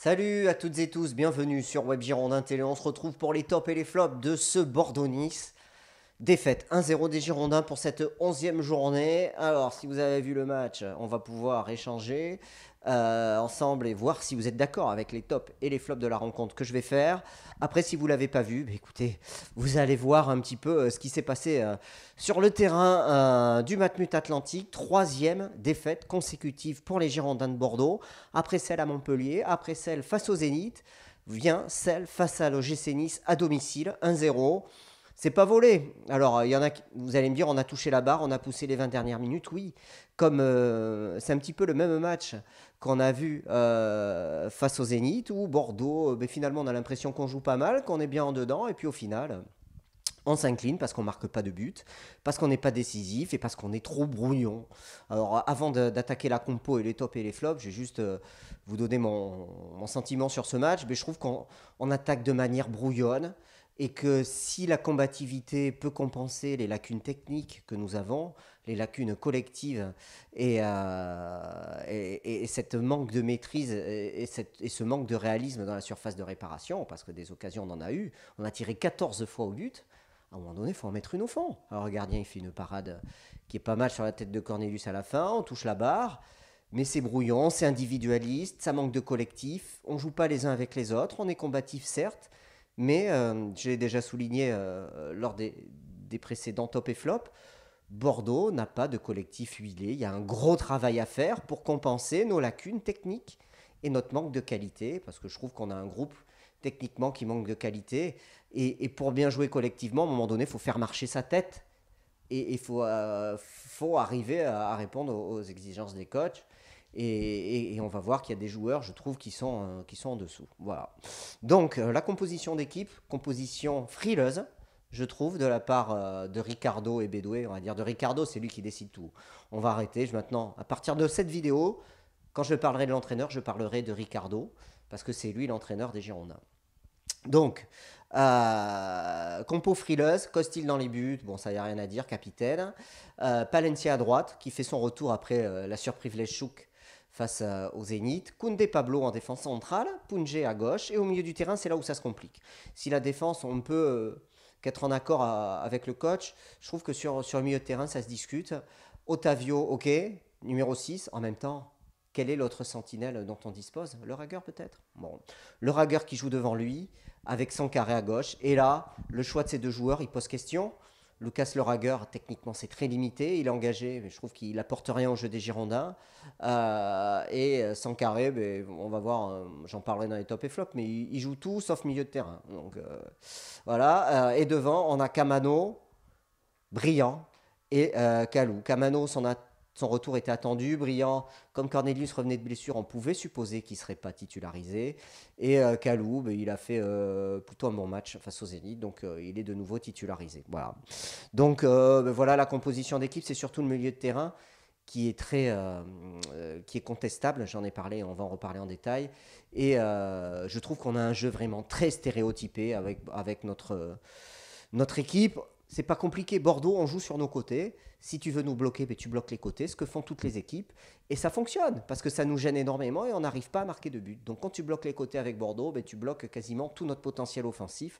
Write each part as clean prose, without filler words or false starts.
Salut à toutes et tous, bienvenue sur Web Girondin Télé. On se retrouve pour les tops et les flops de ce Bordeaux-Nice. Défaite 1-0 des Girondins pour cette 11e journée. Alors, si vous avez vu le match, on va pouvoir échanger ensemble et voir si vous êtes d'accord avec les tops et les flops de la rencontre que je vais faire. Après, si vous ne l'avez pas vu, bah, écoutez, vous allez voir un petit peu ce qui s'est passé sur le terrain du Matmut Atlantique. Troisième défaite consécutive pour les Girondins de Bordeaux. Après celle à Montpellier, après celle face au Zénith, vient celle face à l'OGC Nice à domicile, 1-0. C'est pas volé. Alors, il y en a, vous allez me dire, on a touché la barre, on a poussé les 20 dernières minutes, oui. Comme c'est un petit peu le même match qu'on a vu face au Zénith, où Bordeaux, ben, finalement, on a l'impression qu'on joue pas mal, qu'on est bien en dedans, et puis au final, on s'incline parce qu'on marque pas de but, parce qu'on n'est pas décisif et parce qu'on est trop brouillon. Alors, avant d'attaquer la compo et les tops et les flops, je vais juste vous donner mon sentiment sur ce match. Mais je trouve qu'on attaque de manière brouillonne et que si la combativité peut compenser les lacunes techniques que nous avons, les lacunes collectives et cette manque de maîtrise et ce manque de réalisme dans la surface de réparation, parce que des occasions on en a eu, on a tiré 14 fois au but, à un moment donné, il faut en mettre une au fond. Alors le gardien, il fait une parade qui est pas mal sur la tête de Cornelius à la fin, on touche la barre, mais c'est brouillon, c'est individualiste, ça manque de collectif, on joue pas les uns avec les autres, on est combatif certes, mais je l'ai déjà souligné lors des précédents top et flop, Bordeaux n'a pas de collectif huilé. Il y a un gros travail à faire pour compenser nos lacunes techniques et notre manque de qualité, parce que je trouve qu'on a un groupe techniquement qui manque de qualité. Et pour bien jouer collectivement, à un moment donné, il faut faire marcher sa tête. Et il faut arriver à répondre aux exigences des coachs. Et on va voir qu'il y a des joueurs, je trouve, qui sont en dessous. Voilà. Donc, la composition d'équipe, composition frileuse, je trouve, de la part de Ricardo et Bédoué. On va dire de Ricardo, c'est lui qui décide tout. On va arrêter. Maintenant, à partir de cette vidéo, quand je parlerai de l'entraîneur, je parlerai de Ricardo, parce que c'est lui l'entraîneur des Girondins. Donc, compo frileuse, Costil dans les buts, bon, ça y a rien à dire, capitaine. Palencia à droite, qui fait son retour après la surprise Lechouk face au Zénith. Koundé Pablo en défense centrale, Punjé à gauche. Et au milieu du terrain, c'est là où ça se complique. Si la défense, on peut qu'être en accord avec le coach, je trouve que sur le milieu de terrain, ça se discute. Otavio, ok, numéro 6, en même temps. Quel est l'autre sentinelle dont on dispose? Le Ragueur peut-être. Bon, le Ragueur qui joue devant lui, avec son carré à gauche. Et là, le choix de ces deux joueurs, il pose question. Lucas Le Ragueur, techniquement, c'est très limité. Il est engagé, mais je trouve qu'il apporte rien au jeu des Girondins. Et Sankaré, ben, on va voir, j'en parlerai dans les top et flop, mais il joue tout sauf milieu de terrain. Donc voilà. Et devant, on a Camano, brillant, et Kalou. Camano, son retour était attendu, brillant. Comme Cornelius revenait de blessure, on pouvait supposer qu'il ne serait pas titularisé. Et Kalou, ben, il a fait plutôt un bon match face aux Zénith, donc il est de nouveau titularisé. Voilà. Donc ben, voilà, la composition d'équipe, c'est surtout le milieu de terrain qui est qui est contestable. J'en ai parlé, on va en reparler en détail. Et je trouve qu'on a un jeu vraiment très stéréotypé avec notre équipe. C'est pas compliqué. Bordeaux, on joue sur nos côtés. Si tu veux nous bloquer, ben, tu bloques les côtés, ce que font toutes les équipes. Et ça fonctionne, parce que ça nous gêne énormément et on n'arrive pas à marquer de but. Donc quand tu bloques les côtés avec Bordeaux, ben, tu bloques quasiment tout notre potentiel offensif.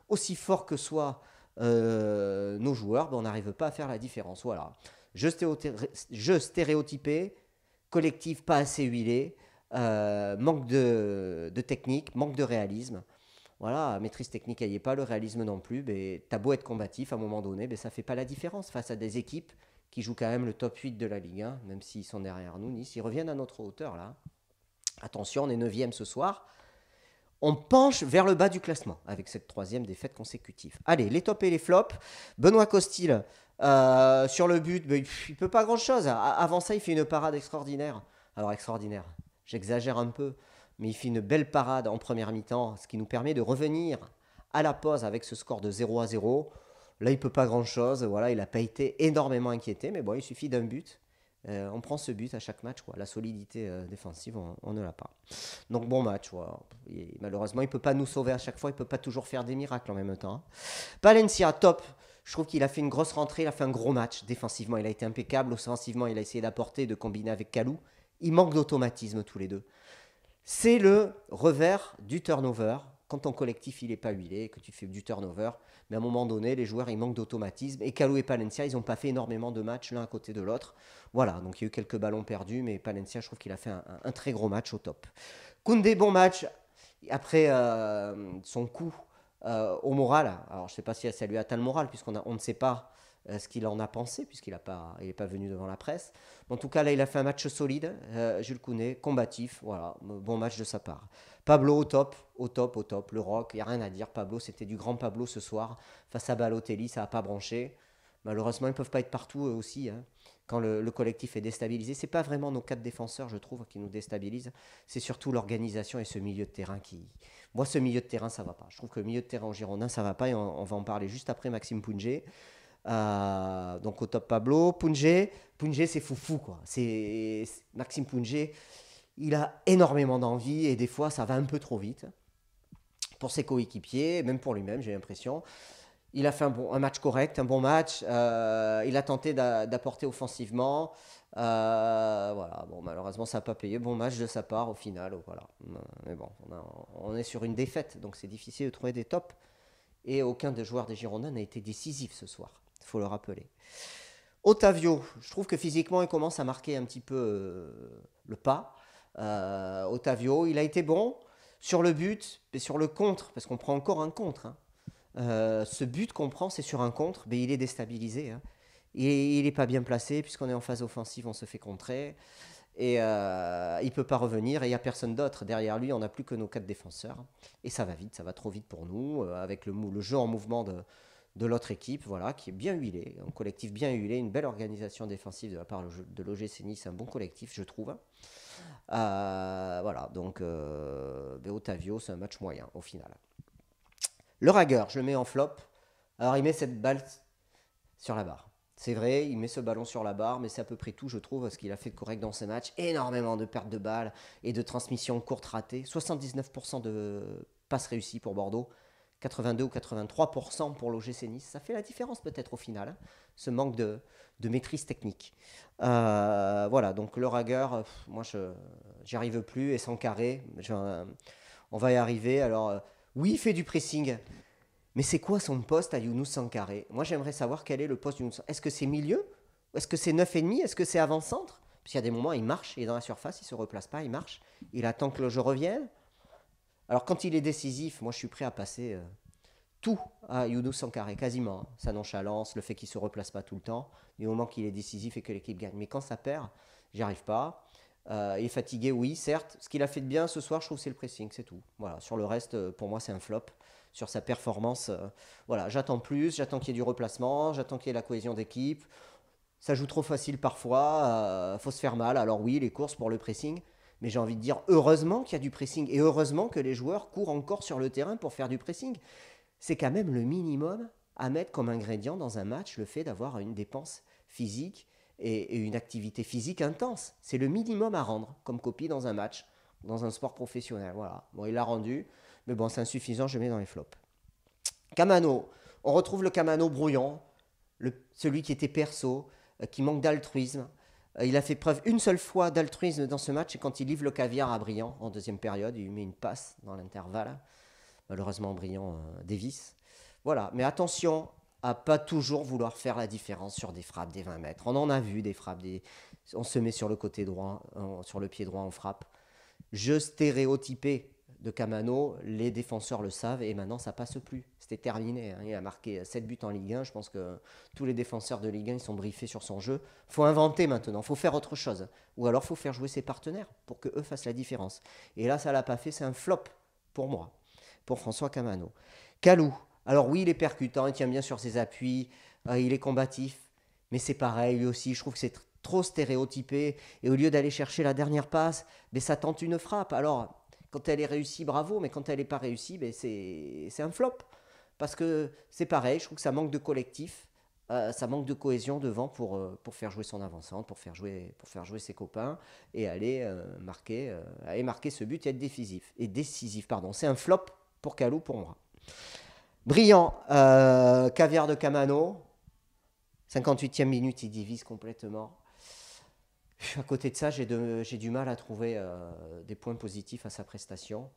Aussi fort que soient nos joueurs, ben, on n'arrive pas à faire la différence. Voilà. Jeu stéréotypé, collectif pas assez huilé, manque de technique, manque de réalisme. Voilà, maîtrise technique, elle n'y est pas, le réalisme non plus. Mais t'as beau être combatif, à un moment donné, mais ça ne fait pas la différence face à des équipes qui jouent quand même le top 8 de la Ligue 1, même s'ils sont derrière nous. Nice, ils reviennent à notre hauteur là. Attention, on est 9e ce soir. On penche vers le bas du classement avec cette troisième défaite consécutive. Allez, les tops et les flops. Benoît Costil, sur le but, il ne peut pas grand-chose. Avant ça, il fait une parade extraordinaire. Alors, extraordinaire, j'exagère un peu, mais il fait une belle parade en première mi-temps, ce qui nous permet de revenir à la pause avec ce score de 0-0. Là, il ne peut pas grand-chose. Voilà, il n'a pas été énormément inquiété, mais bon, il suffit d'un but. On prend ce but à chaque match, quoi. La solidité défensive, on ne l'a pas. Donc bon match, voilà. Et malheureusement, il ne peut pas nous sauver à chaque fois, il ne peut pas toujours faire des miracles en même temps. Palencia, top. Je trouve qu'il a fait une grosse rentrée, il a fait un gros match. Défensivement, il a été impeccable. Offensivement, il a essayé d'apporter, de combiner avec Kalou. Il manque d'automatisme tous les deux. C'est le revers du turnover. Quand ton collectif il n'est pas huilé, que tu fais du turnover, mais à un moment donné, les joueurs ils manquent d'automatisme. Et Kalou et Palencia, ils n'ont pas fait énormément de matchs l'un à côté de l'autre. Voilà, donc il y a eu quelques ballons perdus, mais Palencia, je trouve qu'il a fait un très gros match au top. Koundé, bon match. Après son coup au moral, alors je ne sais pas si ça lui atteint le moral, on ne sait pas ce qu'il en a pensé, puisqu'il n'est pas venu devant la presse. En tout cas, là, il a fait un match solide. Jules Koundé, combatif, voilà, bon match de sa part. Pablo au top, au top, au top. Le rock, il n'y a rien à dire. Pablo, c'était du grand Pablo ce soir. Face à Balotelli, ça n'a pas branché. Malheureusement, ils ne peuvent pas être partout eux aussi. Hein. Quand le collectif est déstabilisé, c'est pas vraiment nos 4 défenseurs, je trouve, qui nous déstabilisent. C'est surtout l'organisation et ce milieu de terrain qui. Moi, ce milieu de terrain, ça va pas. Je trouve que le milieu de terrain en Girondin, ça va pas. Et on va en parler juste après Maxime Pounjé. Donc au top Pablo. Pounjé, c'est foufou, quoi. Maxime Pounjé, il a énormément d'envie et des fois, ça va un peu trop vite pour ses coéquipiers, même pour lui-même, j'ai l'impression. Il a fait un match correct, un bon match. Il a tenté d'apporter offensivement. Voilà, bon, malheureusement, ça n'a pas payé. Bon match de sa part au final. Voilà. Mais bon, on est sur une défaite, donc c'est difficile de trouver des tops. Et aucun des joueurs des Girondins n'a été décisif ce soir, il faut le rappeler. Otavio, je trouve que physiquement, il commence à marquer un petit peu le pas. Otavio, il a été bon sur le but, mais sur le contre, parce qu'on prend encore un contre. Hein. Ce but qu'on prend, c'est sur un contre, mais il est déstabilisé. Hein. Il n'est pas bien placé, puisqu'on est en phase offensive, on se fait contrer. Et il ne peut pas revenir, et il n'y a personne d'autre. Derrière lui, on n'a plus que nos 4 défenseurs. Et ça va vite, ça va trop vite pour nous, avec le jeu en mouvement de l'autre équipe, voilà, qui est bien huilé, un collectif bien huilé, une belle organisation défensive de la part de l'OGC Nice, un bon collectif, je trouve. Voilà, donc Otavio, c'est un match moyen au final. Le Ragueur, je le mets en flop. Alors il met cette balle sur la barre. C'est vrai, il met ce ballon sur la barre, mais c'est à peu près tout, je trouve, ce qu'il a fait de correct dans ces matchs. Énormément de pertes de balles et de transmissions courtes ratées. 79% de passes réussies pour Bordeaux, 82 ou 83% pour l'OGC Nice. Ça fait la différence peut-être au final, hein, ce manque de maîtrise technique. Voilà, donc le Ragueur, moi, j'y arrive plus. Et sans carré, on va y arriver. Alors, oui, il fait du pressing. Mais c'est quoi son poste à Younous Sankaré? Moi, j'aimerais savoir quel est le poste de Younous. Est-ce que c'est milieu? Est-ce que c'est 9,5? Est-ce que c'est avant-centre? Parce qu'il y a des moments, il marche, il est dans la surface, il ne se replace pas, il marche. Il attend que le jeu revienne. Alors, quand il est décisif, moi, je suis prêt à passer tout à Younous Sankaré, quasiment. Hein. Sa nonchalance, le fait qu'il ne se replace pas tout le temps, du moment qu'il est décisif et que l'équipe gagne. Mais quand ça perd, j'y arrive pas. Il est fatigué, oui, certes. Ce qu'il a fait de bien ce soir, je trouve, c'est le pressing, c'est tout. Voilà. Sur le reste, pour moi, c'est un flop. Sur sa performance, voilà, j'attends plus, j'attends qu'il y ait du replacement, j'attends qu'il y ait la cohésion d'équipe. Ça joue trop facile parfois, faut se faire mal. Alors oui, les courses pour le pressing, mais j'ai envie de dire heureusement qu'il y a du pressing et heureusement que les joueurs courent encore sur le terrain pour faire du pressing. C'est quand même le minimum à mettre comme ingrédient dans un match, le fait d'avoir une dépense physique et une activité physique intense. C'est le minimum à rendre comme copie dans un match, dans un sport professionnel. Voilà. Bon, il l'a rendu, mais bon, c'est insuffisant, je mets dans les flops. Camano, on retrouve le Camano brouillon, celui qui était perso, qui manque d'altruisme. Il a fait preuve une seule fois d'altruisme dans ce match, et quand il livre le caviar à Briand en deuxième période, il lui met une passe dans l'intervalle. Malheureusement, Briand dévisse. Voilà, mais attention à pas toujours vouloir faire la différence sur des frappes des 20 mètres. On en a vu des frappes, on se met sur le côté droit, sur le pied droit, on frappe. Jeu stéréotypé de Camano, les défenseurs le savent et maintenant ça passe plus. C'était terminé. Hein. Il a marqué 7 buts en Ligue 1. Je pense que tous les défenseurs de Ligue 1 ils sont briefés sur son jeu. Faut inventer maintenant, faut faire autre chose. Ou alors faut faire jouer ses partenaires pour qu'eux fassent la différence. Et là, ça l'a pas fait, c'est un flop pour moi, pour François Camano. Kalou, alors oui, il est percutant, il tient bien sur ses appuis, il est combatif, mais c'est pareil, lui aussi, je trouve que c'est trop stéréotypé. Et au lieu d'aller chercher la dernière passe, mais ça tente une frappe. Alors, quand elle est réussie, bravo, mais quand elle n'est pas réussie, ben c'est un flop. Parce que c'est pareil, je trouve que ça manque de collectif, ça manque de cohésion devant pour faire jouer son avançante, pour faire jouer ses copains et aller marquer ce but et être décisif. Pardon. C'est un flop pour Kalou, pour moi. Brillant, caviar de Camano, 58e minute, il divise complètement. à côté de ça, j'ai du mal à trouver des points positifs à sa prestation.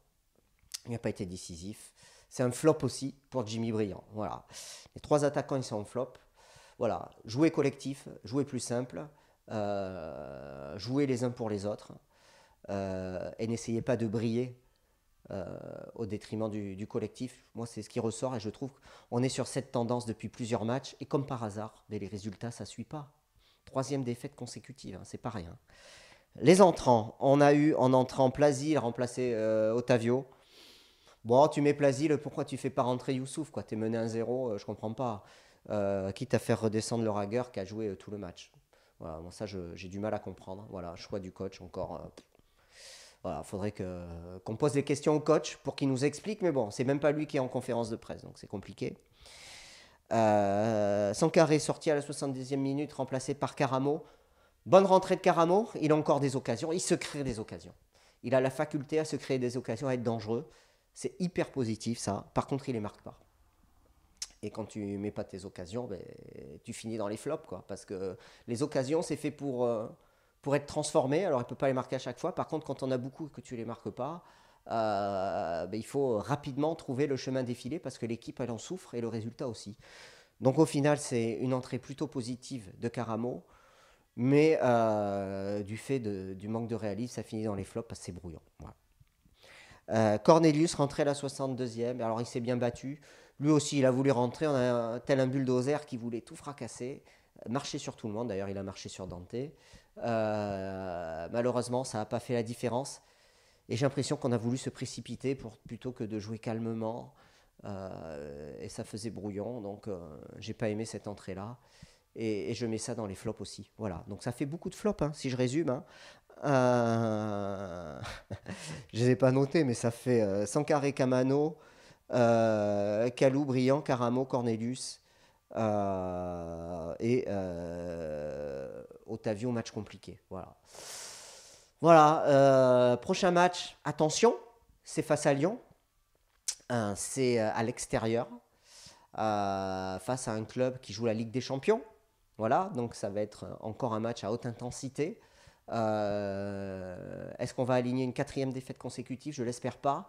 Il n'a pas été décisif. C'est un flop aussi pour Jimmy Briand. Voilà. Les 3 attaquants, ils sont en flop. Voilà. Jouer collectif, jouer plus simple, jouer les uns pour les autres. Et n'essayez pas de briller au détriment du collectif. Moi, c'est ce qui ressort et je trouve qu'on est sur cette tendance depuis plusieurs matchs. Et comme par hasard, les résultats, ça ne suit pas. 3e défaite consécutive, hein, c'est pas rien. Les entrants, on a eu en entrant Plasil remplacé Otavio. Bon, tu mets Plasil, pourquoi tu fais pas rentrer Youssouf quoi? T'es mené 1-0, je comprends pas. Quitte à faire redescendre le Rager qui a joué tout le match. Voilà, bon, ça j'ai du mal à comprendre. Voilà, choix du coach encore. Voilà, faudrait qu'on pose des questions au coach pour qu'il nous explique, mais bon, c'est même pas lui qui est en conférence de presse, donc c'est compliqué. Sankaré sorti à la 70e minute, remplacé par Caramo. Bonne rentrée de Caramo, il a encore des occasions, il se crée des occasions. Il a la faculté à se créer des occasions, à être dangereux. C'est hyper positif ça. Par contre, il les marque pas. Et quand tu mets pas tes occasions, ben, tu finis dans les flops, quoi. Parce que les occasions, c'est fait pour être transformé. Alors, il peut pas les marquer à chaque fois. Par contre, quand on a beaucoup et que tu les marques pas, ben, il faut rapidement trouver le chemin défilé parce que l'équipe, elle en souffre et le résultat aussi. Donc, au final, c'est une entrée plutôt positive de Caramo. Mais du fait du manque de réalisme, ça finit dans les flops parce que c'est brouillon. Voilà. Cornelius rentrait à la 62e. Alors il s'est bien battu. Lui aussi, il a voulu rentrer. On a tel un bulldozer qui voulait tout fracasser. Marcher sur tout le monde. D'ailleurs, il a marché sur Dante. Malheureusement, ça n'a pas fait la différence. Et j'ai l'impression qu'on a voulu se précipiter plutôt que de jouer calmement. Et ça faisait brouillon. Donc, j'ai pas aimé cette entrée-là. Et je mets ça dans les flops aussi. Voilà. Donc ça fait beaucoup de flops, hein, si je résume. Hein. Je ne les ai pas notés, mais ça fait Sankaré Camano, Kalou, Briand, Caramo, Cornelius et Otavio, match compliqué. Voilà. Voilà. Prochain match, attention, c'est face à Lyon. C'est à l'extérieur, face à un club qui joue la Ligue des Champions. Voilà, donc ça va être encore un match à haute intensité. Est-ce qu'on va aligner une 4e défaite consécutive? Je ne l'espère pas.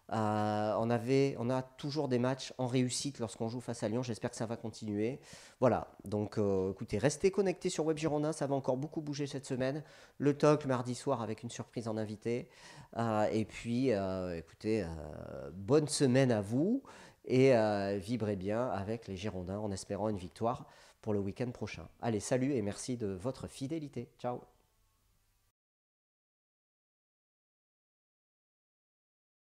On a toujours des matchs en réussite lorsqu'on joue face à Lyon. J'espère que ça va continuer. Voilà, donc écoutez, restez connectés sur Web Girondin. Ça va encore beaucoup bouger cette semaine. Le talk mardi soir avec une surprise en invité. Et puis, écoutez, bonne semaine à vous. Et vibrez bien avec les Girondins en espérant une victoire pour le week-end prochain. Allez, salut et merci de votre fidélité. Ciao.